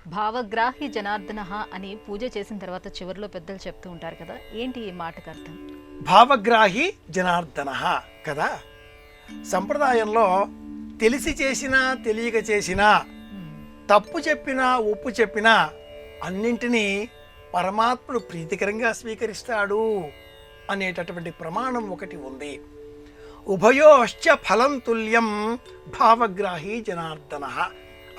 భావగ్రాహి జనార్దన అని పూజ చేసిన తర్వాత చివరిలో పెద్దలు చెప్తూ ఉంటారు కదా, ఏంటి ఈ మాటకు అర్థం? భావగ్రాహి జనార్దన కదా. సంప్రదాయంలో తెలిసి చేసినా తెలియక చేసినా, తప్పు చెప్పినా ఒప్పు చెప్పినా అన్నింటినీ పరమాత్ముడు ప్రీతికరంగా స్వీకరిస్తాడు అనేటటువంటి ప్రమాణం ఒకటి ఉంది. ఉభయోశ్చ ఫలం తుల్యం భావగ్రాహి జనార్దన.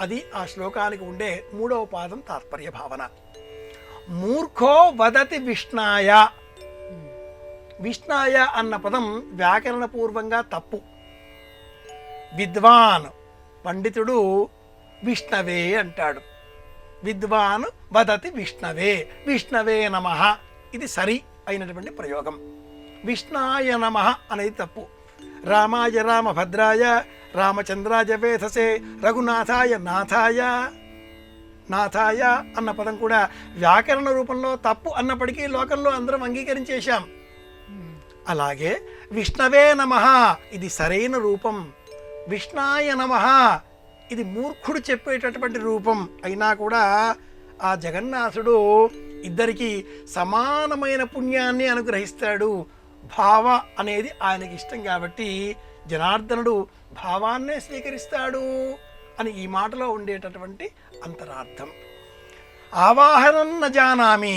అది ఆ శ్లోకానికి ఉండే 3వ పాదం తాత్పర్య భావన. మూర్ఖో వదతి విష్ణాయ. విష్ణాయ అన్న పదం వ్యాకరణపూర్వంగా తప్పు. విద్వాన్ పండితుడు విష్ణవే అంటాడు. విద్వాన్ వదతి విష్ణవే, విష్ణవే నమః, ఇది సరి అయినటువంటి ప్రయోగం. విష్ణాయ నమః అనేది తప్పు. రామాయ రామభద్రాయ రామచంద్రాయ వేధసే రఘునాథాయ నాథాయ. నాథాయ అన్న పదం కూడా వ్యాకరణ రూపంలో తప్పు అన్నప్పటికీ లోకంలో అందరం అంగీకరించేశాం. అలాగే విష్ణవే నమః ఇది సరైన రూపం. విష్ణాయ నమః ఇది మూర్ఖుడు చెప్పేటటువంటి రూపం. అయినా కూడా ఆ జగన్నాథుడు ఇద్దరికి సమానమైన పుణ్యాన్ని అనుగ్రహిస్తాడు. భావ అనేది ఆయనకి ఇష్టం కాబట్టి జనార్దనుడు భావాన్నే స్వీకరిస్తాడు అని ఈ మాటలో ఉండేటటువంటి అంతరార్థం. ఆవాహనం నజానామి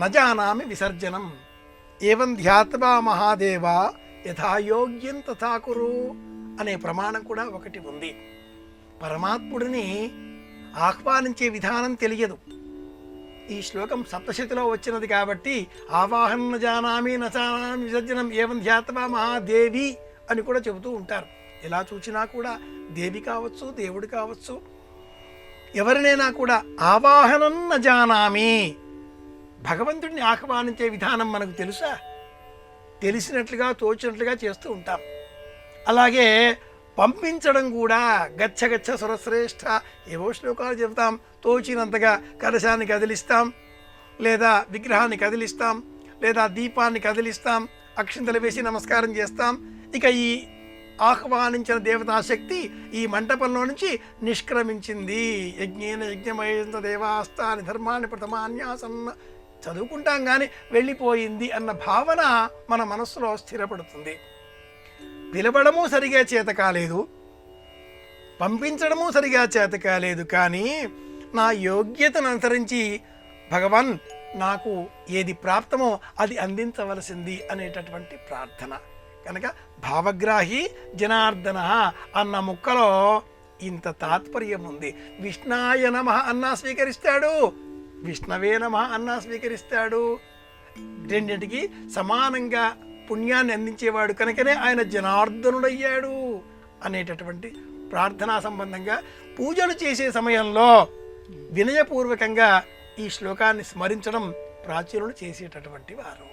నజానామి విసర్జనం ఏవం ధ్యాత్వా మహాదేవ యథాయోగ్యం తథా కురు అనే ప్రమాణం కూడా ఒకటి ఉంది. పరమాత్ముడిని ఆహ్వానించే విధానం తెలియదు. ఈ శ్లోకం సప్తశతిలో వచ్చినది కాబట్టి ఆవాహన జానామి నజానామి విసర్జనం ఏవం ధ్యాత్వా మహాదేవి అని కూడా చెబుతూ ఉంటారు. ఎలా చూచినా కూడా దేవి కావచ్చు, దేవుడు కావచ్చు, ఎవరినైనా కూడా ఆవాహనం నజానామి. భగవంతుడిని ఆహ్వానించే విధానం మనకు తెలుసా? తెలిసినట్లుగా తోచినట్లుగా చేస్తూ ఉంటాం. అలాగే పంపించడం కూడా గచ్చ సురశ్రేష్ఠ ఏవో శ్లోకాలు చెబుతాం. తోచినంతగా కలశాన్ని కదిలిస్తాం, లేదా విగ్రహాన్ని కదిలిస్తాం, లేదా దీపాన్ని కదిలిస్తాం, అక్షింతలు వేసి నమస్కారం చేస్తాం. ఇక ఈ ఆహ్వానించిన దేవతాశక్తి ఈ మంటపంలో నుంచి నిష్క్రమించింది. యజ్ఞేన యజ్ఞమయంత దేవాస్తాని ధర్మాన్ని ప్రథమాన్యాసన్న చదువుకుంటాం కానీ వెళ్ళిపోయింది అన్న భావన మన మనస్సులో స్థిరపడుతుంది. పిలవడము సరిగా చేత కాలేదు, పంపించడము సరిగా చేత కాలేదు, కానీ నా యోగ్యతను అనుసరించి భగవాన్ నాకు ఏది ప్రాప్తమో అది అందించవలసింది అనేటటువంటి ప్రార్థన. కనుక భావగ్రాహి జనార్దన అన్న ముక్కలో ఇంత తాత్పర్యం ఉంది. విష్ణాయ నమః అన్నా స్వీకరిస్తాడు, విష్ణవే నమః అన్నా స్వీకరిస్తాడు. రెండింటికి సమానంగా పుణ్యాన్ని అందించేవాడు కనుకనే ఆయన జనార్దనుడయ్యాడు అనేటటువంటి ప్రార్థనా సంబంధంగా పూజలు చేసే సమయంలో వినయపూర్వకంగా ఈ శ్లోకాన్ని స్మరించడం ప్రాచీనులు చేసేటటువంటి వారు.